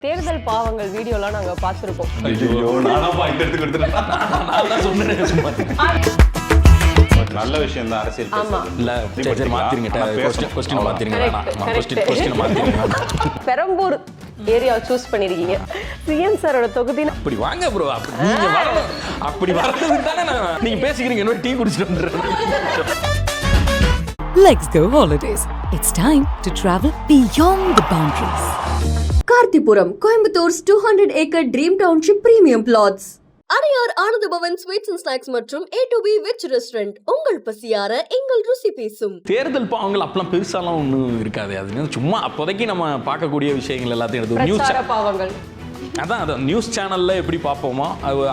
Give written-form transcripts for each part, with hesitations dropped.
தேர்தல் பாவங்கள் வீடியோலாம் நாங்க பார்த்திருக்கோம். நல்ல விஷயம் தான் அரசியல் பெரம்பூர் ஏரியா சூஸ் பண்ணிருக்கீங்க. சிஎம் சாரோட தொகுதி. அப்படி வாங்க ப்ரோ, நீங்க வரணும். அப்படி வரதுக்கு தானே நீங்க பேசிக்கிறீங்க. என்ன டீ குடிச்சிட்டு வந்துடுறேன். Let's go holidays. It's time to travel beyond the boundaries. கார்த்திபுரம், கோயம்புத்தூர்'s 200-acre Dream Township Premium Plots. Adyar Ananda Pawan sweets and snacks மற்றும் A2B வெஜ் ரெஸ்டாரண்ட். உங்கள் பசியார எங்கள் ருசி பேசும். தேர்தல் பாவங்கள் அப்பெல்லாம் பெருசாலாம் ஒன்றும் இருக்காது. அது சும்மா அப்போதைக்கு நம்ம பார்க்கக்கூடிய விஷயங்கள் எல்லாத்தையும் எடுத்து நியூஸ் பாவங்கள் அதான் நியூஸ் சேனலில் எப்படி பார்ப்போமோ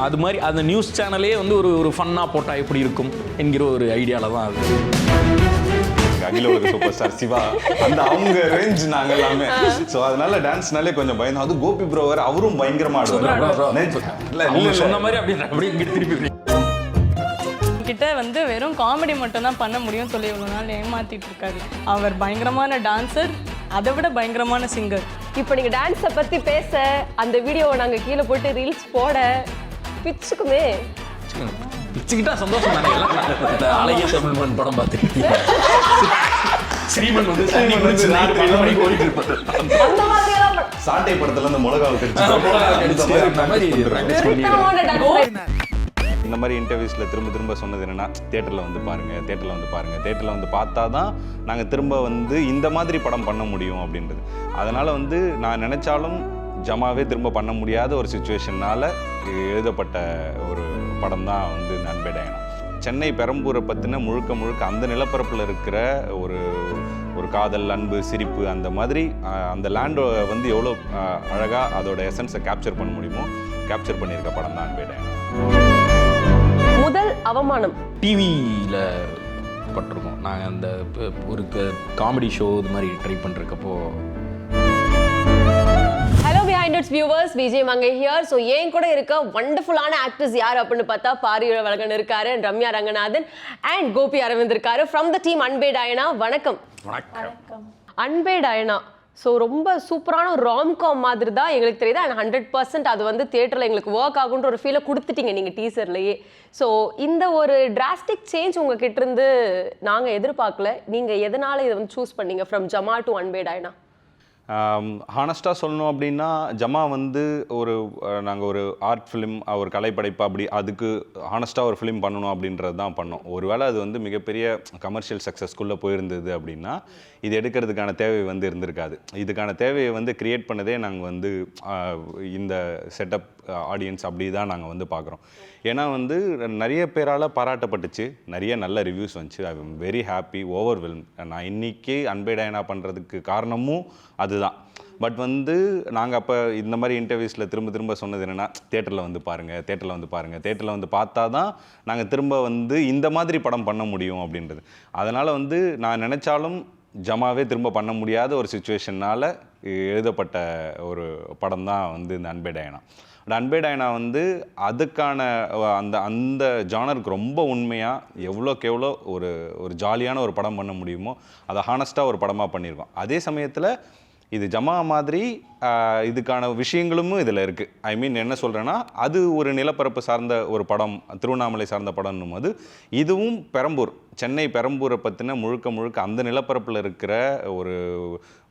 அது மாதிரி அந்த நியூஸ் சேனலே வந்து ஒரு ஃபன்னாக போட்டால் எப்படி இருக்கும் என்கிற ஒரு ஐடியாவில் தான் அது. அகில உலக சூப்பர் ஸ்டார் சிவா அந்த அவங்க ரேஞ்ச் நாங்க எல்லாமே. ஸோ அதனால டான்ஸ்னாலே கொஞ்சம் பயந்தோம். அது கோபி ப்ரோவர் அவரும் பயங்கரமா ஆடுவார். சொன்ன மாதிரி அப்படியே இங்கே திருப்பி கிட்ட வந்து வெறும் காமெடி மட்டும் தான் பண்ண முடியும் சொல்லி இவ்வளோ நாள் ஏமாத்திட்டு இருக்காரு. அவர் பயங்கரமான டான்சர், அதை விட பயங்கரமான சிங்கர். இப்போ நீங்க டான்ஸை பத்தி பேச அந்த வீடியோவை நாங்க கீழே போட்டு ரீல்ஸ் போட பிச்சுக்குமே. பிச்சுக்கிட்டா சந்தோஷம் தானே. எல்லாம் அழகிய தமிழ்மன் படம் பார்த்துக்கிட்டீங்க. ஸ்ரீமன் வந்து சாட்டை படத்துல இருந்து மிளகாவை இந்த மாதிரி இன்டர்வியூஸ்ல திரும்ப சொன்னது என்னன்னா, தியேட்டர்ல வந்து பார்த்தா தான் நாங்க திரும்ப வந்து இந்த மாதிரி படம் பண்ண முடியும் அப்படின்றது. அதனால வந்து நான் நினைச்சாலும் ஜமாவே திரும்ப பண்ண முடியாத ஒரு சிச்சுவேஷன்னால எழுதப்பட்ட ஒரு படம் தான் வந்து அன்பே டயனா. சென்னை பெரம்பூரை பற்றின முழுக்க அந்த நிலப்பரப்பில் இருக்கிற ஒரு காதல், அன்பு, சிரிப்பு, அந்த மாதிரி அந்த லேண்டை வந்து எவ்வளோ அழகாக அதோட எசன்ஸை கேப்சர் பண்ண முடியுமோ கேப்சர் பண்ணியிருக்க படம் தான் அன்பே டயனா. முதல் அவமானம் டிவியில் பட்டிருக்கோம். நாங்கள் அந்த ஒரு காமெடி ஷோ இது மாதிரி ட்ரை பண்ணிருக்கப்போ. Hello Behindwoods viewers, Vijay Mangai here. So ஏன் கூட இருக்க வண்டர்ஃபுல்லான ஆக்டர்ஸ் யார் அப்படின்னு பார்த்தா பாரிவழகன் இருக்காரு, ரம்யா ரங்கநாதன் அண்ட் கோபி அரவிந்த் இருக்காரு ஃப்ரம் த டீம் அன்பே டயனா. வணக்கம். வணக்கம். அன்பே டயனா ஸோ ரொம்ப சூப்பரான ஒரு ராம்காம் மாதிரி தான் எங்களுக்கு தெரியுது. அண்ட் 100% அது வந்து தியேட்டரில் எங்களுக்கு ஒர்க் ஆகுன்ற ஒரு ஃபீலை கொடுத்துட்டீங்க நீங்கள் டீசர்லேயே. ஸோ இந்த ஒரு டிராஸ்டிக் சேஞ்ச் உங்ககிட்ட இருந்து நாங்கள் எதிர்பார்க்கல. நீங்கள் எதனால் இதை வந்து சூஸ் பண்ணீங்க ஃப்ரம் ஜமா டு அன்பே டயனா? ஹானஸ்ட்டாக சொல்லணும் அப்படின்னா, ஜமா வந்து நாங்கள் ஒரு ஆர்ட் ஃபிலிம், ஒரு கலைப்படைப்பு, அப்படி அதுக்கு ஹானஸ்ட்டாக ஒரு ஃபிலிம் பண்ணணும் அப்படின்றது தான் பண்ணோம். ஒருவேளை அது வந்து மிகப்பெரிய கமர்ஷியல் சக்ஸஸ்குள்ளே போயிருந்தது அப்படின்னா இது எடுக்கிறதுக்கான தேவை வந்து இருந்திருக்காது. இதுக்கான தேவையை வந்து கிரியேட் பண்ணதே நாங்கள் வந்து இந்த செட்டப் ஆடியன்ஸ் அப்படி தான் நாங்கள் வந்து பார்க்குறோம். ஏன்னா வந்து நிறைய பேரால் பாராட்டப்பட்டுச்சு, நிறைய நல்ல ரிவ்யூஸ் வந்துச்சு. I am very happy, overwhelm. நான் இன்றைக்கி அன்பே டயனா பண்ணுறதுக்கு காரணமும் அதுதான். பட் வந்து நாங்கள் அப்போ இந்த மாதிரி இன்டர்வியூஸில் திரும்ப சொன்னது என்னென்னா, தியேட்டரில் வந்து பார்த்தா தான் நாங்கள் திரும்ப வந்து இந்த மாதிரி படம் பண்ண முடியும் அப்படின்றது. அதனால் வந்து நான் நினச்சாலும் ஜமாவே திரும்ப பண்ண முடியாத ஒரு சிச்சுவேஷன்னால் எழுதப்பட்ட ஒரு படம் தான் வந்து இந்த அன்பே டயனா. அன்பே டயனா வந்து அதுக்கான அந்த ஜானருக்கு ரொம்ப உண்மையாக எவ்வளோக்கு எவ்வளோ ஒரு ஜாலியான ஒரு படம் பண்ண முடியுமோ அதை ஹானஸ்ட்டாக ஒரு படமாக பண்ணியிருக்கோம். அதே சமயத்தில் இது ஜமா மாதிரி இதுக்கான விஷயங்களும் இதில் இருக்குது. ஐ மீன் என்ன சொல்கிறேன்னா, அது ஒரு நிலப்பரப்பு சார்ந்த ஒரு படம், திருவண்ணாமலை சார்ந்த படம்னும் போது இதுவும் பெரம்பூர், சென்னை பெரம்பூரை பற்றின முழுக்க அந்த நிலப்பரப்பில் இருக்கிற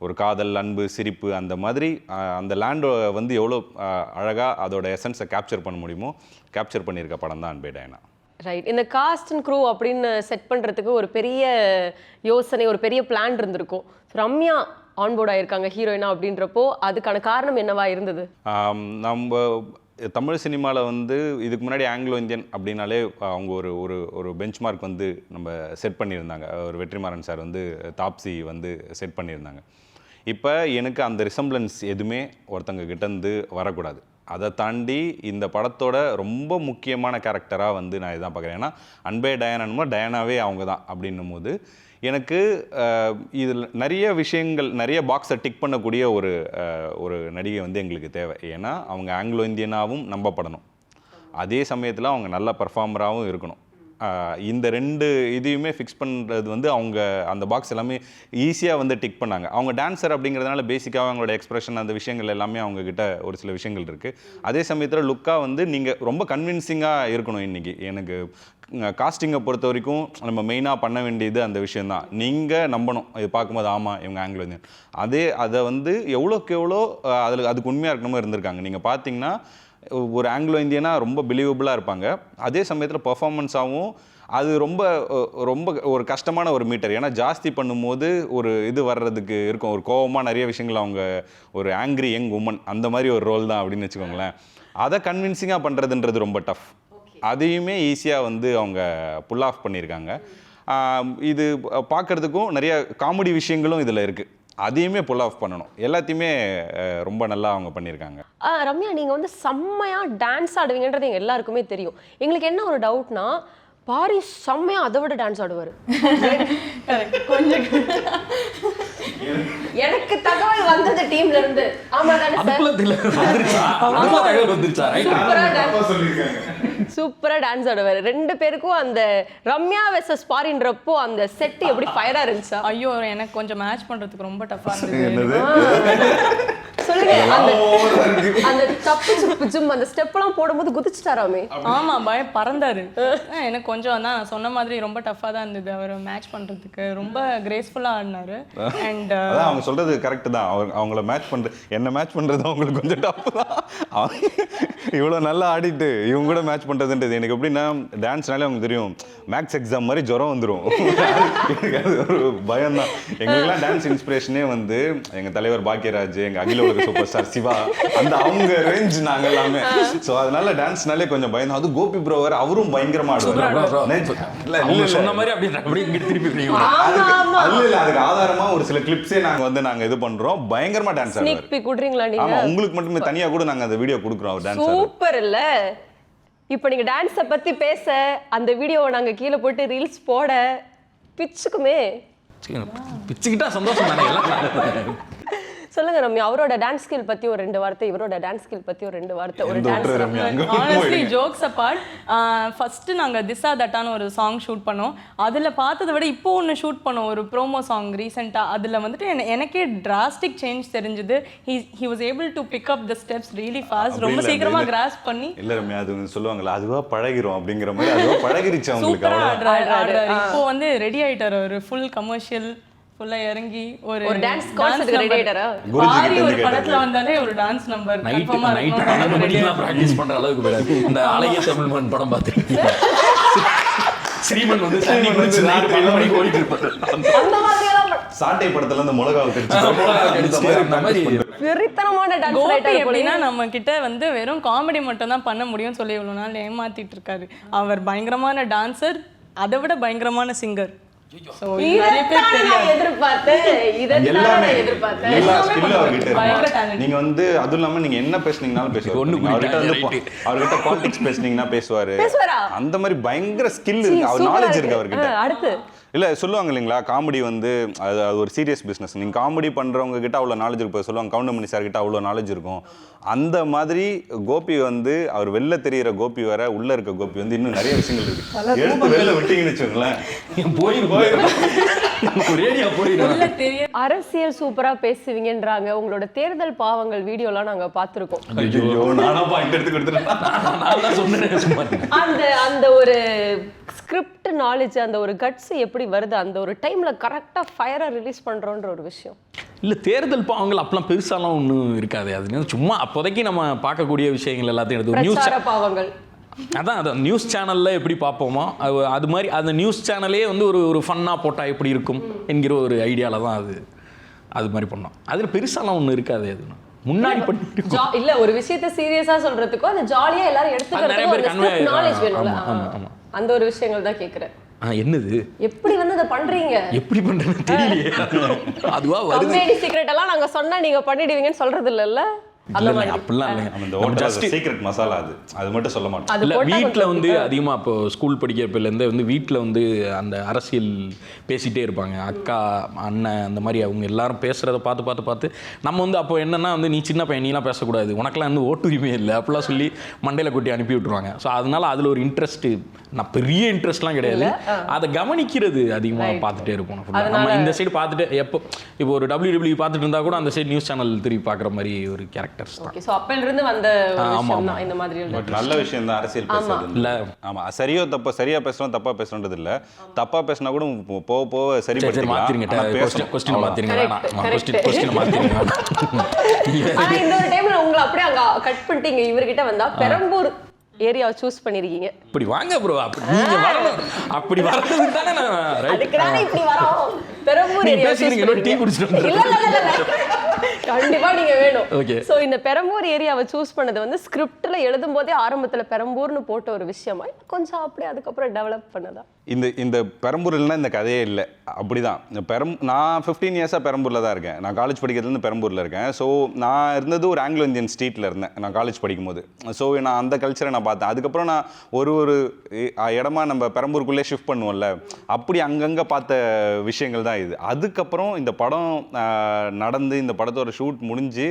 ஒரு காதல், அன்பு, சிரிப்பு, அந்த மாதிரி அந்த லேண்டை வந்து எவ்வளோ அழகாக அதோட எசன்ஸை கேப்சர் பண்ண முடியுமோ கேப்சர் பண்ணியிருக்க படம் தான் அன்பே டயனா. ரைட். இந்த காஸ்ட் அண்ட் க்ரூ அப்படின்னு செட் பண்ணுறதுக்கு ஒரு பெரிய யோசனை, ஒரு பெரிய பிளான் இருந்திருக்கும். ரம்யா ஆன்போர்ட் ஆயிருக்காங்க ஹீரோயினா அப்படின்றப்போ அதுக்கான காரணம் என்னவா இருந்தது? நம்ம தமிழ் சினிமாவில் வந்து இதுக்கு முன்னாடி ஆங்கிலோ இந்தியன் அப்படின்னாலே அவங்க ஒரு பெஞ்ச் மார்க் வந்து நம்ம செட் பண்ணியிருந்தாங்க. ஒரு வெற்றிமாறன் சார் வந்து தாப்சி வந்து செட் பண்ணியிருந்தாங்க. இப்போ எனக்கு அந்த ரிசம்பிளன்ஸ் எதுவுமே ஒருத்தங்க கிட்டேருந்து வரக்கூடாது. அதை தாண்டி இந்த படத்தோட ரொம்ப முக்கியமான கேரக்டராக வந்து நான் இதான் பார்க்குறேன். ஏன்னா அன்பே டயனானுமோ டயனாவே அவங்க தான் அப்படின்னும் போது எனக்கு இதில் நிறைய விஷயங்கள், நிறைய பாக்ஸை டிக் பண்ணக்கூடிய ஒரு நடிகை வந்து எங்களுக்கு தேவை. ஏன்னா அவங்க ஆங்கிலோ இந்தியனாகவும் நம்பப்படணும், அதே சமயத்தில் அவங்க நல்ல பர்ஃபார்மராகவும் இருக்கணும். இந்த 2 இதையுமே ஃபிக்ஸ் பண்ணுறது வந்து அவங்க அந்த பாக்ஸ் எல்லாமே ஈஸியாக வந்து டிக் பண்ணாங்க. அவங்க டான்ஸர் அப்படிங்கிறதுனால பேசிக்காக அவங்களோட எக்ஸ்பிரஷன் அந்த விஷயங்கள் எல்லாமே அவங்கக்கிட்ட ஒரு சில விஷயங்கள் இருக்குது. அதே சமயத்தில் லுக்காக வந்து நீங்கள் ரொம்ப கன்வின்சிங்காக இருக்கணும். இன்றைக்கி எனக்கு காஸ்டிங்கை பொறுத்த வரைக்கும் நம்ம மெயினாக பண்ண வேண்டியது அந்த விஷயந்தான். நீங்கள் நம்பணும், இது பார்க்கும்போது ஆமாம் இவங்க ஆங்கிலோ இந்தியன். அதை வந்து எவ்வளோக்கு எவ்வளோ அதுக்கு உண்மையாக இருக்கணுமோ இருந்திருக்காங்க. நீங்கள் பார்த்தீங்கன்னா ஒரு ஆங்கிலோ இந்தியனாக ரொம்ப பிலீவபுளாக இருப்பாங்க. அதே சமயத்தில் பர்ஃபார்மன்ஸாகவும் அது ரொம்ப ரொம்ப ஒரு கஷ்டமான ஒரு மீட்டர். ஏன்னா ஜாஸ்தி பண்ணும்போது ஒரு இது வர்றதுக்கு இருக்கும், ஒரு கோபமாக நிறைய விஷயங்கள், அவங்க ஒரு ஆங்க்ரி யங் உமன் அந்த மாதிரி ஒரு ரோல் தான் அப்படின்னு வச்சுக்கோங்களேன். அதை கன்வின்சிங்காக பண்ணுறதுன்றது ரொம்ப டஃப். அதையுமே ஈஸியாக வந்து அவங்க புல் ஆஃப் பண்ணியிருக்காங்க. இது பார்க்குறதுக்கும் நிறைய காமெடி விஷயங்களும் இதில் இருக்குது, அதையுமே புல் ஆஃப் பண்ணணும். எல்லாத்தையுமே ரொம்ப நல்லா அவங்க பண்ணியிருக்காங்க. ரம்யா, நீங்கள் வந்து செம்மையாக டான்ஸ் ஆடுவீங்கன்றது எங்கள் எல்லாருக்குமே தெரியும். எங்களுக்கு என்ன ஒரு டவுட்னா, பாரி செம்மையாக அதை விட டான்ஸ் ஆடுவார். எனக்கு தகவல் வந்தது டீம்ல இருந்து. ஆமா தானே சூப்பரா டான்ஸ் ஆடுவார். 2 பேருக்கும் அந்த ரம்யா வெர்சஸ் பாரின்றப்போ அந்த செட் எப்படி ஃபயரா இருந்துச்சா? ஐயோ, எனக்கு கொஞ்சம் மேட்ச் பண்றதுக்கு ரொம்ப டஃபா இருந்தது. சொல்லுங்க, அந்த தப்பு சுப்பு ஜும் அந்த ஸ்டெப் எல்லாம் போடும்போது குதிச்சிட்டாராமே. ஆமா, பயம் பறந்தாரு. எனக்கு கொஞ்சம் தான் நான் சொன்ன மாதிரி ரொம்ப டஃபா தான் இருந்தது. அவர் மேட்ச் பண்றதுக்கு ரொம்ப கிரேஸ்ஃபுல்லா ஆடினாரு. அண்ட் அவங்க சொல்றது கரெக்ட் தான். அவங்கள மேட்ச் பண்றது, என்ன மேட்ச் பண்றது அவங்களுக்கு கொஞ்சம் டஃப் தான். இவ்வளோ நல்லா ஆடிட்டு இவங்க கூட மேட்ச் பண்ணுறதுன்றது எனக்கு எப்படின்னா, டான்ஸ்னாலே அவங்க தெரியும் மேக்ஸ் எக்ஸாம் மாதிரி ஜுரம் வந்துடும். அது ஒரு பயம் தான். எங்களுக்குலாம் டான்ஸ் இன்ஸ்பிரேஷனே வந்து எங்கள் தலைவர் பாக்கியராஜ், எங்கள் அகில உலக சூப்பர் ஸ்டார் சிவா, அந்த அவங்க ரேஞ்ச் நாங்கள் எல்லாமே. ஸோ அதனால டான்ஸ்னாலே கொஞ்சம் பயம் தான். அது கோபி ப்ரோ வேறு, அவரும் பயங்கரமாக ஆடுவார். சொன்ன மாதிரி அப்படி திருப்பி இல்லை, அதுக்கு ஆதாரமாக ஒரு சில கிளிப்ஸே நாங்கள் இது பண்ணுறோம். பயங்கரமாக டான்ஸ் ஆடுவார். ஆமாம், உங்களுக்கு மட்டுமே தனியாக கூட நாங்கள் அந்த வீடியோ கொடுக்குறோம். டான்ஸ் சூப்பர் இல்ல? இப்போ நீங்க டான்ஸை பத்தி பேச அந்த வீடியோவை நாங்க கீழே போட்டு ரீல்ஸ் போட பிச்சுக்குமே. பிச்சுக்கிட்டா சந்தோஷம் தானே எல்லாம். சொல்லுங்க ரம்யா, அவரோட டான்ஸ் ஸ்கில் பத்தி ஒரு 2 வார்த்தை, இவரோட டான்ஸ் ஸ்கில் பத்தி ஒரு 2 வார்த்தை. ஒரு dance honestly jokes apart, first நாங்க திசா தட்டான ஒரு சாங் ஷூட் பண்ணோம். அதுல பார்த்ததை விட இப்போ ஒன்று ஷூட் பண்ணோம், ஒரு ப்ரோமோ சாங் ரீசெண்டா. அதுல வந்துட்டு எனக்கே டிராஸ்டிக் சேஞ்ச் தெரிஞ்சது. he was able to pick up the steps really fast. ரொம்ப சீக்கிரமா கிராஸ்ப் பண்ணி. இல்ல ரம்யா, அது சொல்லுவாங்கல அதுவா பழகிரும் அப்படிங்கிற மாதிரி அதுவா பழகிருச்சு அவங்களுக்கு. சூப்பரா இப்போ வந்து ரெடி ஆயிட்டாரு, ஒரு ஃபுல் கமர்ஷியல் ஃபுல்லா இறங்கி ஒரு டான்ஸ் கான்செப்ட் ரெடி ஆயிட்டாரா? குருஜி ஒரு படத்துல வந்தாலே ஒரு டான்ஸ் நம்பர் கன்ஃபார்மா நைட் 12 மணிக்கு பிராக்டீஸ் பண்ற அளவுக்கு போயிடாது. இந்த அழகிய தமிழ்மன் படம் பார்த்திருக்கீங்க? ஸ்ரீமன் வந்து தண்ணி குடிச்சு நைட் 12 மணிக்கு ஓடிட்டு இருப்பாரு. அந்த மாதிரி எல்லாம் சாட்டை படத்துல அந்த மிளகாவை தெரிச்சு அந்த மாதிரி வெறித்தனமான டான்ஸ் ரைட்டர். எப்படின்னா நம்ம கிட்ட வந்து வெறும் காமெடி மட்டும் தான் பண்ண முடியும்னு சொல்லி இவ்வளவு நாள் ஏமாத்திட்டு இருக்காரு. அவர் பயங்கரமான டான்சர், அதை விட பயங்கரமான சிங்கர். நீங்க வந்து அதுவும் இல்லாம நீங்க என்ன பேசுனீங்கனாலும் பேசுவாரு. அவர்கிட்ட பாலிடிக்ஸ் பேசுனீங்கன்னா பேசுவாரு. அந்த மாதிரி பயங்கர ஸ்கில் இருக்கு, அவர் நாலேஜ் இருக்கு அவர்கிட்ட. அடுத்து இல்லை சொல்லுவாங்க இல்லைங்களா, காமெடி வந்து அது ஒரு சீரியஸ் பிஸ்னஸ். நீங்கள் காமெடி பண்ணுறவங்க கிட்ட அவ்வளோ நாலேஜ் இருக்கும். சொல்லுவாங்க கவுண்டமணி சார் கிட்ட அவ்வளோ நாலேஜ் இருக்கும். அந்த மாதிரி கோபி வந்து அவர் வெளில தெரிகிற கோபி வர உள்ள இருக்க கோபி வந்து இன்னும் நிறைய விஷயங்கள் இருக்கு. எடுத்து வெளில விட்டீங்கன்னு வச்சுக்கோங்களேன், அரசியல் சூப்பரா பேசுவீங்கன்றாங்க. உங்களோட தேர்தல் பாவங்கள் வீடியோலாம் நாங்க பார்த்திருக்கோம். அந்த ஒரு ஸ்கிரிப்ட் நாலேஜ், அந்த ஒரு கட்ஸ் எப்படி வருது, அந்த ஒரு டைம்ல கரெக்டா ஃபயரா ரிலீஸ் பண்றோன்ற ஒரு விஷயம். இல்லை, தேர்தல் பாவங்கள் அப்பெல்லாம் பெருசாலாம் ஒன்றும் இருக்காது. அது சும்மா அப்போதைக்கு நம்ம பார்க்கக்கூடிய விஷயங்கள் எல்லாத்தையும் எடுத்து நியூஸ் பாவங்கள் அதான் நியூஸ் சேனலில் எப்படி பார்ப்போமோ அது மாதிரி அந்த நியூஸ் சேனலே வந்து ஒரு ஃபன்னாக போட்டால் எப்படி இருக்கும் என்கிற ஒரு ஐடியாவில் தான் அது மாதிரி பண்ணோம். அதில் பெருசாலாம் ஒன்றும் இருக்காது. அது முன்னாடி பண்ணிருக்கோம். இல்ல, ஒரு விஷயத்தை சீரியஸா சொல்றதுக்கும் அந்த ஜாலியா எல்லாரும் எடுத்துக்கிறதுக்கும் நாலேஜ் வேணும்ல. அந்த ஒரு விஷயங்கள் தான் கேட்குறேன். என்னது எப்படி வந்து அதை பண்றீங்க, எப்படி பண்றேன்னு தெரியலையே. அதுவா வருது. கம்பெனி சீக்ரெட் எல்லாம் நாங்க சொன்னா நீங்க பண்ணிடுவீங்கன்னு சொல்றது இல்லல்ல. இல்லை இல்லைங்க அப்படிலாம் இல்லைங்க. நம்ம இந்த நம்ம ஹோட்டல் just சீக்ரெட் மசாலா அது மட்டும் சொல்ல மாட்டோம். அது இல்லை போட்டா வீட்டில் கொஞ்சம் வந்து அதிகமாக இப்போ ஸ்கூல் படிக்கிறப்பிலேருந்து வந்து வீட்டில் வந்து அந்த அரசியல் பேசிகிட்டே இருப்பாங்க. அக்கா அண்ணன் அந்த மாதிரி அவங்க எல்லாரும் பேசுகிறத பார்த்து நம்ம வந்து அப்போ என்னென்னா வந்து நீ சின்ன பையன் நீலாம் பேசக்கூடாது, உனக்கெல்லாம் வந்து ஓட்டுரிமை இல்லை அப்படிலாம் சொல்லி மண்டையில் கொட்டி அனுப்பி விட்ருவாங்க. ஸோ அதனால அதில் ஒரு இன்ட்ரெஸ்ட்டு, நான் பெரிய இன்ட்ரெஸ்ட்லாம் கிடையாது, அதை கவனிக்கிறது அதிகமாக பார்த்துட்டே இருப்போம். நம்ம இந்த சைடு பார்த்துட்டு இப்போ ஒரு WWE பார்த்துட்டு இருந்தால் கூட அந்த சைடு நியூஸ் சேனல் திருப்பி பார்க்குற மாதிரி ஒரு கேரக்டர்ஸ் தான். ஸோ அப்பையில இருந்து வந்த ஒரு விஷயம் தான் இந்த மாதிரி பட் நல்ல விஷயம் தான் அரசியல் பேசுறது இல்லை ஆமா சரியோ தப்போ, சரியா பேசுறோம் தப்பா பேசுறது இல்ல, தப்பா பேசினா கூட போக போக சரி சரி மாத்திருங்க, கொஸ்டின் மாத்திருங்க, வேணாம் கொஸ்டின் மாத்திருங்க. ஆனா இந்த ஒரு டைம்ல உங்களை அப்படியே அங்க கட் பண்ணிட்டீங்க. இவர்கிட்ட வந்தா பெரம்பூர் ஏரியாவை சூஸ் பண்ணிருக்கீங்க. இப்படி வாங்க ப்ரோ, அப்படி நீங்க வரணும், அப்படி வரதுக்கு தானே நான் அதுக்கு தானே இப்படி வரோம். பெரம்பூர் ஏரியா பேசுறீங்க, டீ குடிச்சிட்டு இல்ல கண்டிப்பா நீங்க வேணும். Okay. சோ இந்த பெரம்பூர் ஏரியாவை சூஸ் பண்ணது வந்து ஸ்கிரிப்ட்ல எழுதும் போதே ஆரம்பத்துல பெரம்பூர்னு போட்ட ஒரு விஷயமா கொஞ்சம் அப்படியே அதுக்கப்புறம் டெவலப் பண்ணதா? இந்த பெரம்பூர் இல்லைன்னா இந்த கதையே இல்லை. அப்படிதான் நான் 15 இயர்ஸாக பெரம்பூரில் தான் இருக்கேன். நான் காலேஜ் படிக்கிறதுலேருந்து பெரம்பூரில் இருக்கேன். ஸோ நான் இருந்தது ஒரு ஆங்கிலோ இந்தியன் ஸ்ட்ரீட்டில் இருந்தேன் நான் காலேஜ் படிக்கும்போது. ஸோ நான் அந்த கல்ச்சரை நான் பார்த்தேன். அதுக்கப்புறம் நான் ஒரு இடமா நம்ம பெரம்பூருக்குள்ளே ஷிஃப்ட் பண்ணுவோம்ல, அப்படி அங்கங்கே பார்த்த விஷயங்கள் தான் இது. அதுக்கப்புறம் இந்த படம் நடந்து இந்த படத்தோட ஷூட் முடிஞ்சு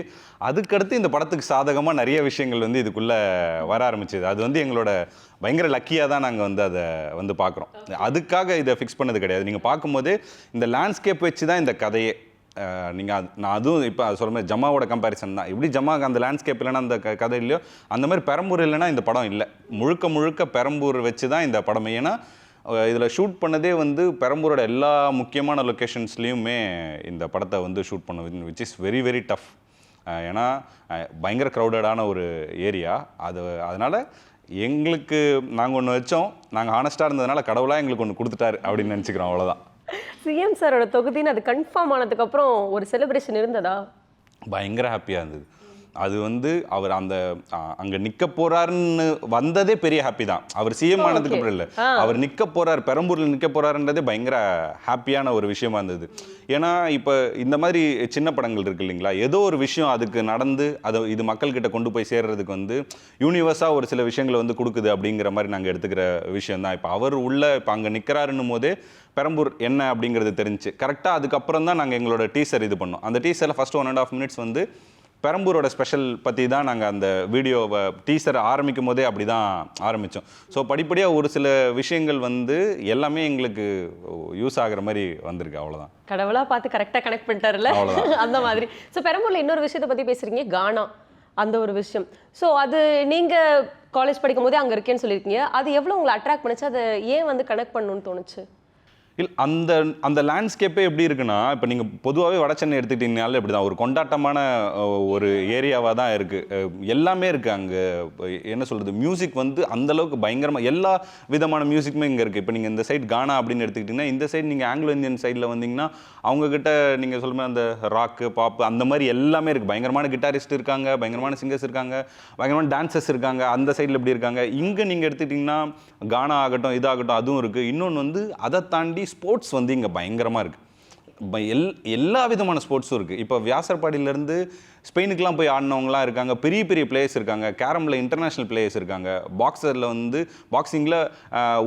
அதுக்கடுத்து இந்த படத்துக்கு சாதகமாக நிறைய விஷயங்கள் வந்து இதுக்குள்ளே வர ஆரம்பிச்சது. அது வந்து எங்களோட பயங்கர லக்கியாக தான் நாங்கள் வந்து அதை வந்து பார்க்குறோம். அதுக்காக இதை ஃபிக்ஸ் பண்ணது கிடையாது. நீங்கள் பார்க்கும்போது இந்த லேண்ட்ஸ்கேப் வச்சு தான் இந்த கதையே. நீங்கள் நான் அதுவும் இப்போ சொல்கிற மாதிரி ஜமாவோட கம்பேரிசன் தான். எப்படி ஜமாவுக்கு அந்த லேண்ட்ஸ்கேப் இல்லைன்னா அந்த கதை இல்லையோ, அந்த மாதிரி பெரம்பூர் இல்லைன்னா இந்த படம் இல்லை. முழுக்க பெரம்பூர் வச்சு தான் இந்த படமே. ஏன்னா இதில் ஷூட் பண்ணதே வந்து பெரம்பூரோட எல்லா முக்கியமான லொக்கேஷன்ஸ்லேயுமே இந்த படத்தை வந்து ஷூட் பண்ண, which is very very tough. ஏன்னா பயங்கர க்ரௌடடான ஒரு ஏரியா அது. அதனால் எங்களுக்கு நாங்கள் ஒன்று வச்சோம், நாங்கள் ஹானஸ்டாக இருந்ததுனால கடவுளாக எங்களுக்கு ஒன்று கொடுத்துட்டாரு அப்படின்னு நினச்சிக்கிறோம், அவ்வளோதான். சிஎம் சாரோட தொகுதின்னு அது கன்ஃபார்ம் ஆனதுக்கப்புறம் ஒரு செலிப்ரேஷன் இருந்ததா? பயங்கர ஹாப்பியாக இருந்தது. அது வந்து அவர் அங்கே நிற்க போகிறாருன்னு வந்ததே பெரிய ஹாப்பி தான். அவர் சிஎம் ஆனதுக்கு அப்புறம் இல்லை, அவர் நிற்க போகிறார், பெரம்பூரில் நிற்க போகிறாருன்றதே பயங்கர ஹாப்பியான ஒரு விஷயமா இருந்தது. ஏன்னா இப்போ இந்த மாதிரி சின்ன படங்கள் இருக்குது இல்லைங்களா, ஏதோ ஒரு விஷயம் அதுக்கு நடந்து இது மக்கள்கிட்ட கொண்டு போய் சேர்றதுக்கு வந்து யூனிவர்ஸாக ஒரு சில விஷயங்களை வந்து கொடுக்குது அப்படிங்கிற மாதிரி நாங்கள் எடுத்துக்கிற விஷயம் தான். இப்போ அவர் இப்போ அங்கே நிற்கிறாருன்னும் போதே பெரம்பூர் என்ன அப்படிங்கிறது தெரிஞ்சு கரெக்டாக அதுக்கப்புறம் தான் நாங்கள் எங்களோட டீசர் இது பண்ணோம். அந்த டீசரில் ஃபஸ்ட்டு 1.5 minutes வந்து பெரம்பூரோட ஸ்பெஷல் பற்றி தான் நாங்கள் அந்த வீடியோவை டீசர் ஆரம்பிக்கும் போதே அப்படி தான் ஆரம்பித்தோம். ஸோ படிப்படியாக ஒரு சில விஷயங்கள் வந்து எல்லாமே எங்களுக்கு யூஸ் ஆகிற மாதிரி வந்திருக்கு, அவ்வளோதான். கடவுளாக பார்த்து கரெக்டாக கனெக்ட் பண்ணிட்டாருல்ல அந்த மாதிரி. ஸோ பெரம்பூரில் இன்னொரு விஷயத்தை பற்றி பேசுகிறீங்க, கானா, அந்த ஒரு விஷயம். ஸோ அது நீங்கள் காலேஜ் படிக்கும் போதே அங்கே இருக்கேன்னு சொல்லியிருக்கீங்க. அது எவ்வளோ உங்களை அட்ராக்ட் பண்ணுச்சு? அதை ஏன் வந்து கனெக்ட் பண்ணணும்னு தோணுச்சு? இல்லை அந்த லேண்ட்ஸ்கேப்பே எப்படி இருக்குன்னா, இப்போ நீங்கள் பொதுவாகவே வட சென்னை எடுத்துக்கிட்டீங்கனாலே இப்படி தான் ஒரு கொண்டாட்டமான ஒரு ஏரியாவாக தான் இருக்குது. எல்லாமே இருக்குது அங்கே. என்ன சொல்கிறது, மியூசிக் வந்து அந்தளவுக்கு பயங்கரமாக எல்லா விதமான மியூசிக்குமே இங்கே இருக்குது. இப்போ நீங்கள் இந்த சைட் கானா அப்படின்னு எடுத்துக்கிட்டிங்கன்னா, இந்த சைடு நீங்கள் ஆங்கிலோ இந்தியன் சைடில் வந்தீங்கன்னா அவங்கக்கிட்ட நீங்கள் சொல்லுமே அந்த ராக்கு பாப்பு அந்த மாதிரி எல்லாமே இருக்குது. பயங்கரமான கிட்டாரிஸ்ட் இருக்காங்க, பயங்கரமான சிங்கர்ஸ் இருக்காங்க, பயங்கரமான டான்சர்ஸ் இருக்காங்க. அந்த சைடில் எப்படி இருக்காங்க. இங்கே நீங்கள் எடுத்துக்கிட்டிங்கன்னா கானா ஆகட்டும் இதாகட்டும் அதுவும் இருக்குது. இன்னொன்று வந்து அதை தாண்டி ஸ்போர்ட்ஸ் வந்து இங்கே பயங்கரமாக இருக்குது. எல்லா விதமான ஸ்போர்ட்ஸும் இருக்குது. இப்போ வியாசர்பாடியிலேருந்து ஸ்பெயினுக்குலாம் போய் ஆடினவங்களாம் இருக்காங்க, பெரிய பெரிய பிளேயர்ஸ் இருக்காங்க, கேரமில் இன்டர்நேஷ்னல் பிளேயர்ஸ் இருக்காங்க, பாக்ஸரில் வந்து பாக்ஸிங்கில்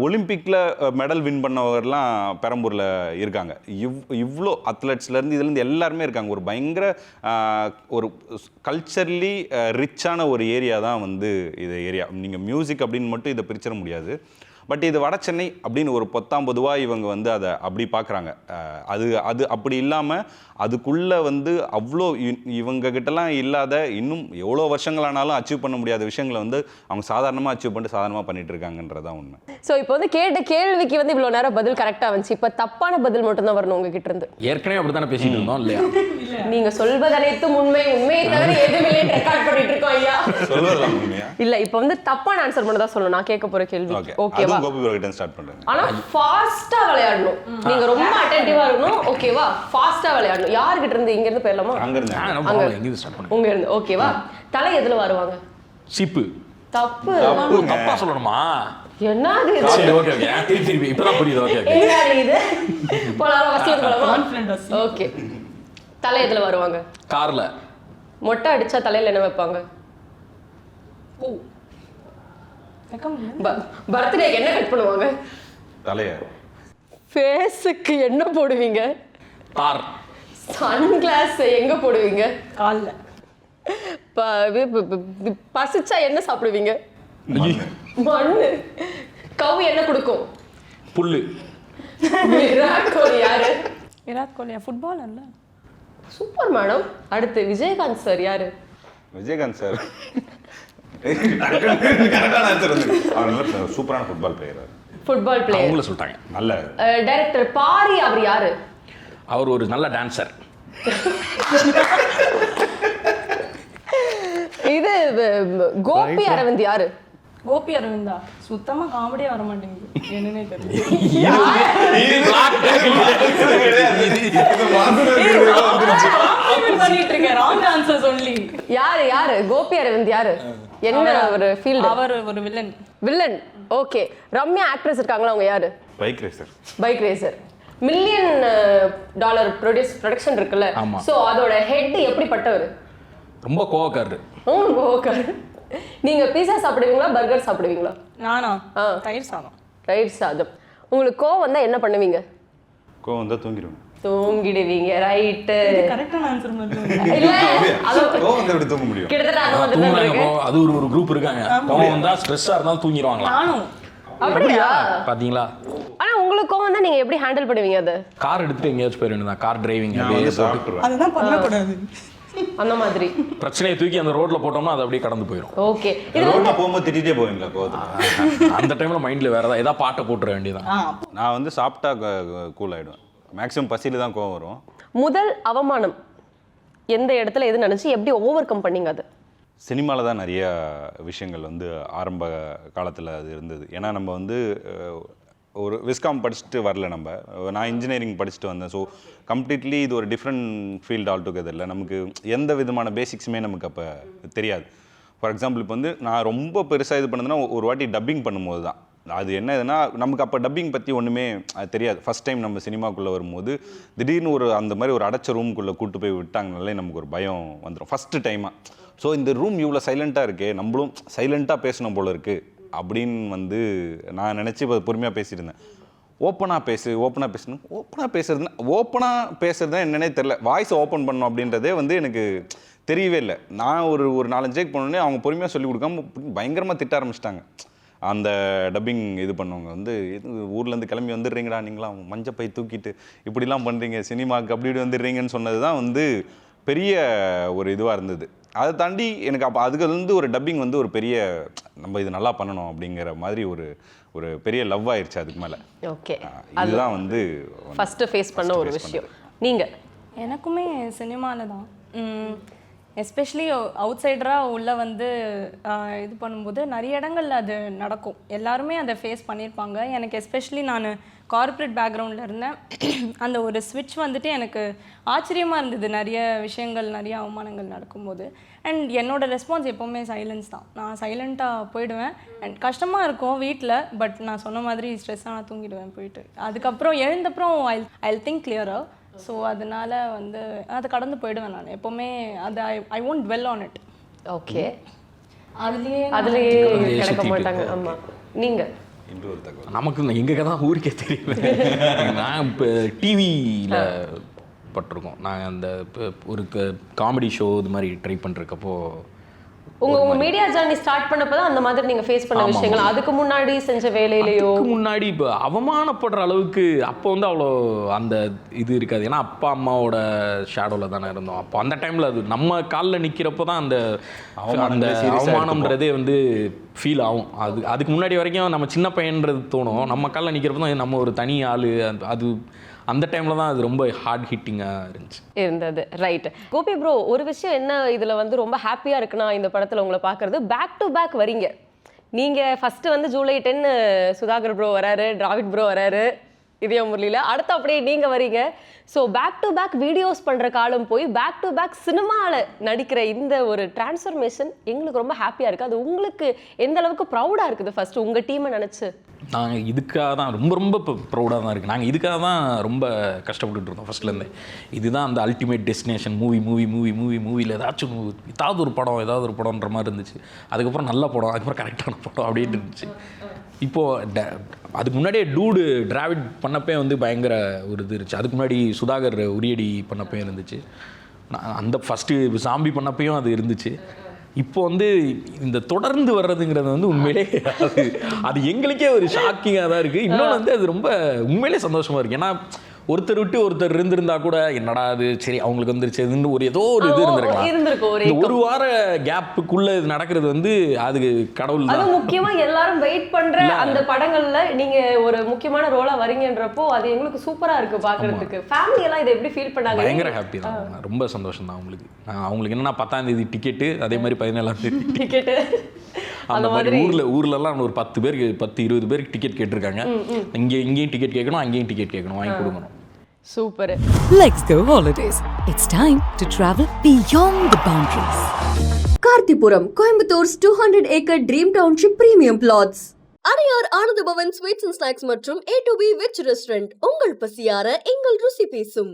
ஒலிம்பிக்கில் மெடல் வின் பண்ணவர்லாம் பெரம்பூரில் இருக்காங்க. இவ்வளோ அத்லெட்ஸ்லேருந்து இதுலேருந்து எல்லாருமே இருக்காங்க. ஒரு பயங்கர ஒரு கல்ச்சரலி ரிச்சான ஒரு ஏரியா தான் வந்து இது ஏரியா. நீங்கள் மியூசிக் அப்படின்னு மட்டும் இதை பிரிச்சிட முடியாது. பட் இது வட சென்னை அப்படின்னு ஒரு பொதுவாக இவங்க வந்து அதை அப்படி பார்க்குறாங்க. அது அப்படி இல்லாமல் அதுக்குள்ளே வந்து அவ்வளோ இவங்ககிட்டலாம் இல்லாத இன்னும் எவ்வளோ வருஷங்களானாலும் அச்சீவ் பண்ண முடியாத விஷயங்களை வந்து அவங்க சாதாரணமாக அச்சீவ் பண்ணிட்டு சாதாரணமாக பண்ணிட்டு இருக்காங்கன்றதான் உண்மை. ஸோ இப்போ வந்து கேட்ட கேள்விக்கு வந்து இவ்வளோ நேரம் பதில் கரெக்டாக வந்துச்சு. இப்போ தப்பான பதில் மட்டும்தான் வரணும் உங்ககிட்ட இருந்து. ஏற்கனவே அப்படி தானே பேசிட்டு இருந்தோம் இல்லையா? நீங்கள் சொல்வது அனைத்தும் உண்மையை தவிர எதுவுமே ரெக்கார்ட் பண்ணிட்டு இருக்கோம் ஐயா. சொல்வதெல்லாம் உண்மையா? இல்லை, இப்போ வந்து தப்பான ஆன்சர் மட்டும் தான் சொல்லணும். நான் கேட்க போகிற கேள்வி ஓகேவா? ஸ்டார்ட் பண்றேன். ஆனா ஃபாஸ்டா விளையாடணும். நீங்க ரொம்ப அட்டென்டிவா இருக்கணும். ஓகேவா? ஃபாஸ்டா விளையாடணும். யார்கிட்ட இருந்து? இங்க இருந்து போயிடலாமா? அங்க இருந்து ஸ்டார்ட் பண்ணுங்க. உங்க இருந்து. ஓகேவா? தலை எதுல வருவாங்க? சிப்பு. தப்பு. தப்பா சொல்லணுமா? என்னது இது? சரி ஓகே ஓகே. திருப்பி இப்பதான் புரியுது. Okay okay. என்னது இது? போலாம் வசதி போலாமா? ஓகே. தலை எதுல வருவாங்க? கார்ல. மொட்டை அடிச்சா தலையில என்ன வைப்பாங்க? பூ. பர்த்டேக்கு என்ன கட் பண்ணுவாங்க? தலைய. ஃபேஸுக்கு என்ன போடுவீங்க? தார். சன்கிளாஸ் எங்க போடுவீங்க? கால்ல. பசிச்சா என்ன சாப்பிடுவீங்க? மண்ணு. கவு என்ன கொடுக்கும்? புல்லு. விராட் கோலி யாரு? விராட் கோலியா? ஃபுட்பால் இல்ல. Super madam. அடுத்து விஜயகாந்த் சார் யாரு? விஜயகாந்த் சார் கரெக்டான ஆன்சர் வந்து அவர் நல்ல சூப்பரான ஃபுட்பால் பிளேயர். Football player. அவங்கள சொல்லிட்டாங்க. நல்ல டைரக்டர் பாரி அவர் யாரு? அவர் ஒரு நல்ல டான்சர். இது கோபி அரவிந்த் யாரு? கோபி அரவிந்தா? சுத்தமா காமெடியா வர மாட்டேங்குது, என்னன்னே தெரியல. பண்ணிட்டு இருக்கேன், ராங் ஆன்சர்ஸ் ஒன்லி. யாரு யாரு கோபி அரவிந்த் யாரு? என்ன ஒரு ஃபீல்ட்? அவர் ஒரு villain. Villain. Okay. Ramya actress இருக்காங்களா, அவங்க யாரு? Bike racer. Bike racer. Million dollar production இருக்குல்ல, ஆமா. சோ அதோட ஹெட் எப்படிப்பட்டவர்? ரொம்ப கோவக்காரரு. ஓகே. நீங்க பீஸா சாப்பிடுவீங்களா, பர்கர் சாப்பிடுவீங்களா? நானா? தயிர் சாதம். தயிர் சாதம். உங்களுக்கு கோவம் வந்தா என்ன பண்ணுவீங்க? கோவம் வந்தா தூங்கிடுவேன். தூங்கிடுவீங்க. ரைட். கரெக்டான ஆன்சர் மட்டும் இல்ல, அது கோவம் வந்தா எப்படி தூங்க முடியும்? கிட்டத்தட்ட அந்த மாதிரி தான் இருக்கு. அது ஒரு குரூப் இருக்காங்க. கோவம் வந்தா ஸ்ட்ரெஸ்ஸா இருந்தாலும் தூங்கிடுவாங்களா? நானும். அப்படியா? பாத்தீங்களா? ஆனா உங்களுக்கு கோவம் தான், நீங்க எப்படி ஹேண்டில் பண்ணுவீங்க அதை? கார் எடுத்துட்டு எங்கேயாச்சும் போயிட வேண்டியதான். கார் டிரைவிங் நான் வந்து சாப்பிட்டுருவேன். அதுதான் பண்ணக்கூடாது. அந்த மாதிரி பிரச்சனையை தூக்கி அந்த ரோட்ல போட்டோம்னா அது அப்படியே கடந்து போயிடும். ஓகே. இது ரோட்ல போகும்போது திட்டிட்டே போவீங்களா கோவத்துல? அந்த டைம்ல மைண்ட்ல வேற ஏதாவது பாட்டை போட்டுற வேண்டியதான். நான் வந்து சாப்பிட்டா கூல் ஆயிடுவேன். மேக்ஸிமம் பசியில தான் கோவம் வரும். முதல் அவமானம் எந்த இடத்துல எது நினைச்சு எப்படி ஓவர் கம் பண்ணீங்க அது? சினிமாவில் தான் நிறைய விஷயங்கள் வந்து ஆரம்ப காலத்தில் அது இருந்தது. ஏன்னா நம்ம வந்து ஒரு விஸ்காம் படிச்சுட்டு வரல, நான் இன்ஜினியரிங் படிச்சுட்டு வந்தேன். ஸோ கம்ப்ளீட்லி இது ஒரு டிஃப்ரெண்ட் ஃபீல்டு ஆல் டுகெதரில். நமக்கு எந்த விதமான பேசிக்ஸுமே நமக்கு அப்போ தெரியாது. ஃபார் எக்ஸாம்பிள் இப்போ வந்து நான் ரொம்ப பெருசாக இது பண்ணதுன்னா ஒரு வாட்டி டப்பிங் பண்ணும்போது தான் அது என்ன இதுன்னா, நமக்கு அப்போ டப்பிங் பற்றி ஒன்றுமே தெரியாது. ஃபஸ்ட் டைம் நம்ம சினிமாக்குள்ளே வரும்போது திடீர்னு ஒரு அந்த மாதிரி ஒரு அடைச்ச ரூம்குள்ளே கூட்டு போய் விட்டாங்கனாலே நமக்கு ஒரு பயம் வந்துடும் ஃபஸ்ட்டு டைமாக. ஸோ இந்த ரூம் இவ்வளோ சைலண்ட்டாக இருக்கே, நம்மளும் சைலண்ட்டாக பேசணும் போல இருக்குது அப்படின்னு வந்து நான் நினச்சி இப்போ பொறுமையாக பேசிட்டு இருந்தேன். ஓப்பனாக பேசணும். ஓப்பனாக பேசுறது என்னன்னே தெரில. வாய்ஸை ஓப்பன் பண்ணணும் அப்படின்றதே வந்து எனக்கு தெரியவே இல்லை. நான் ஒரு 4-5 டேக் பண்ணோடனே அவங்க பொறுமையாக சொல்லி கொடுக்காம பயங்கரமாக திட்ட ஆரம்பிச்சிட்டாங்க. அந்த டப்பிங் இது பண்ணவங்க வந்து, ஊர்லேருந்து கிளம்பி வந்துடுறீங்கடா நீங்களாம், மஞ்சப்பை தூக்கிட்டு இப்படிலாம் பண்ணுறீங்க, சினிமாவுக்கு அப்படி இப்படி வந்துடுறீங்கன்னு சொன்னது தான் வந்து பெரிய ஒரு இதுவாக இருந்தது. அதை தாண்டி எனக்கு அப்போ அதுக்கு ஒரு டப்பிங் வந்து ஒரு பெரிய நம்ம இது நல்லா பண்ணணும் அப்படிங்கிற மாதிரி ஒரு பெரிய லவ் ஆயிடுச்சு அதுக்கு மேலே. ஓகே. அதுதான் வந்து ஃபர்ஸ்ட் ஃபேஸ் பண்ண ஒரு விஷயம். நீங்கள்? எனக்குமே சினிமாவில் தான், எஸ்பெஷலி அவுட் சைடராக உள்ள வந்து இது பண்ணும்போது நிறைய இடங்கள்ல அது நடக்கும். எல்லாருமே அதை ஃபேஸ் பண்ணியிருப்பாங்க. எனக்கு எஸ்பெஷலி நான் கார்ப்பரேட் பேக்ரவுண்டில் இருந்தேன். அந்த ஒரு ஸ்விட்ச் வந்துட்டு எனக்கு ஆச்சரியமாக இருந்தது. நிறைய விஷயங்கள், நிறைய அவமானங்கள் நடக்கும்போது. அண்ட் என்னோடய ரெஸ்பான்ஸ் எப்போவுமே சைலன்ஸ் தான். நான் சைலண்ட்டாக போயிடுவேன். அண்ட் கஷ்டமாக இருக்கும் வீட்டில், பட் நான் சொன்ன மாதிரி ஸ்ட்ரெஸ்ஸாக நான் தூங்கிடுவேன் போயிட்டு. அதுக்கப்புறம் எழுந்தப்புறம் ஐ திங்க் கிளியராக. ஸோ அதனால் வந்து அதை கடந்து போயிடுவேன் நான் எப்போவுமே. அது I won't dwell on it. Okay. அதுலேயே கிடக்க மாட்டாங்க. ஆமாம். நீங்கள்? நமக்கு எங்க கதை ஊருக்கே தெரியல. நான் இப்போ டிவியில் பட்டிருக்கோம். நாங்கள் அந்த ஒரு காமெடி ஷோ இது மாதிரி ட்ரை பண்ணிருக்கப்போ உங்க மீடியா ஜர்னி ஸ்டார்ட் பண்ணப்போ தான் அந்த மாதிரி நீங்க ஃபேஸ் பண்ண விஷயங்கள், அதுக்கு முன்னாடி செஞ்ச வேலையிலையோ? முன்னாடி இப்போ அவமானப்படுற அளவுக்கு அப்போ வந்து அவ்வளோ அந்த இது இருக்காது. ஏன்னா அப்பா அம்மாவோட ஷேடோவில் தானே இருந்தோம். அப்போ அந்த டைமில் அது நம்ம காலில் நிற்கிறப்போ தான் அந்த அவமானம்ன்றதே வந்து ஃபீல் ஆகும். அதுக்கு முன்னாடி வரைக்கும் நம்ம சின்ன பையன்றது தோணும். நம்ம காலில் நிற்கிறப்ப தான் நம்ம ஒரு தனி ஆள். அது அந்த டைமில் தான் அது ரொம்ப ஹார்ட் ஹிட்டிங்காக இருந்தது. ரைட். கோபி ப்ரோ, ஒரு விஷயம் என்ன இதில் வந்து ரொம்ப ஹாப்பியாக இருக்குன்னா இந்த படத்தில் உங்களை பார்க்குறது, பேக் டு பேக் வரீங்க. நீங்கள் ஃபஸ்ட்டு வந்து ஜூலை 10 சுதாகர் ப்ரோ வராரு, டிராவிட் ப்ரோ வராரு, இதய முரளியில். அடுத்து அப்படியே நீங்கள் வரீங்க. So back to back videos பண்ணுற காலம் போய் பேக் டு பேக் சினிமாவில் நடிக்கிற இந்த ஒரு டிரான்ஸ்ஃபர்மேஷன் எங்களுக்கு ரொம்ப ஹாப்பியாக இருக்குது. அது உங்களுக்கு எந்த அளவுக்கு ப்ரௌடாக இருக்குது ஃபர்ஸ்ட் உங்கள் டீமை நினச்சி? நாங்கள் இதுக்காக தான் ரொம்ப ரொம்ப ப்ரௌடாக தான் இருக்குது. நாங்கள் இதுக்காக தான் ரொம்ப கஷ்டப்பட்டுட்டு இருந்தோம் ஃபர்ஸ்ட்லேருந்தே. இதுதான் அந்த அல்டிமேட் டெஸ்டினேஷன். மூவியில் ஏதாவது ஒரு படம்ன்ற மாதிரி இருந்துச்சு. அதுக்கப்புறம் நல்ல படம், அதுக்கப்புறம் கரெக்டான படம் அப்படின்னு இருந்துச்சு. இப்போது அதுக்கு முன்னாடியே டூடு டிராவிட் பண்ணப்பே வந்து பயங்கர ஒரு இது இருந்துச்சு. அதுக்கு முன்னாடி சுதாகர் உரியடி பண்ணப்பையும் இருந்துச்சு. அந்த ஃபஸ்ட்டு சாம்பி பண்ணப்பையும் அது இருந்துச்சு. இப்போ வந்து இந்த தொடர்ந்து வர்றதுங்கிறது வந்து உண்மையிலே அது எங்களுக்கே ஒரு ஷாக்கிங்காக தான் இருக்குது. இன்னொன்று வந்து அது ரொம்ப உண்மையிலே சந்தோஷமாக இருக்குது. ஏன்னா ஒருத்தர் விட்டு ஒருத்தர் இருந்திருந்தா கூட என்னடா அது சரி அவங்களுக்கு வந்துருச்சு ஒரு ஏதோ ஒரு இது இருந்திருக்கலாம். ஒரு வார கேப்புக்குள்ள இது நடக்கிறது வந்து அது கடவுள் தான். அது முக்கியமா எல்லாரும் வெயிட் பண்ற அந்த படங்கள்ல நீங்க ஒரு முக்கியமான ரோலா வரீங்கன்றப்போ அது எங்களுக்கு சூப்பரா இருக்கு பாக்குறதுக்கு. ஃபேமிலி எல்லாம் இதை எப்படி ஃபீல் பண்ணாங்க? பயங்கர ஹாப்பி தான், ரொம்ப சந்தோஷம் தான் அவங்களுக்கு. அவங்களுக்கு என்னன்னா 10ஆம் தேதி டிக்கெட்டு, அதே மாதிரி 17ஆம் தேதி டிக்கெட்டு. அந்த மாதிரி ஊர்லலாம் ஒரு 10-20 பேருக்கு டிக்கெட் கேட்டிருக்காங்க. இங்கேயும் டிக்கெட் கேட்கணும், அங்கேயும் டிக்கெட் கேட்கணும், வாங்கி கொடுக்கணும். Super. Let's go holidays. It's time to travel beyond the boundaries. Karthipuram, Coimbator's 200-acre Dream Township Premium Plots. Adyar Ananda Pawan sweets and snacks மற்றும் A2B வெஜ் ரெஸ்டாரண்ட். உங்கள் பசியார எங்கள் ருசி பேசும்.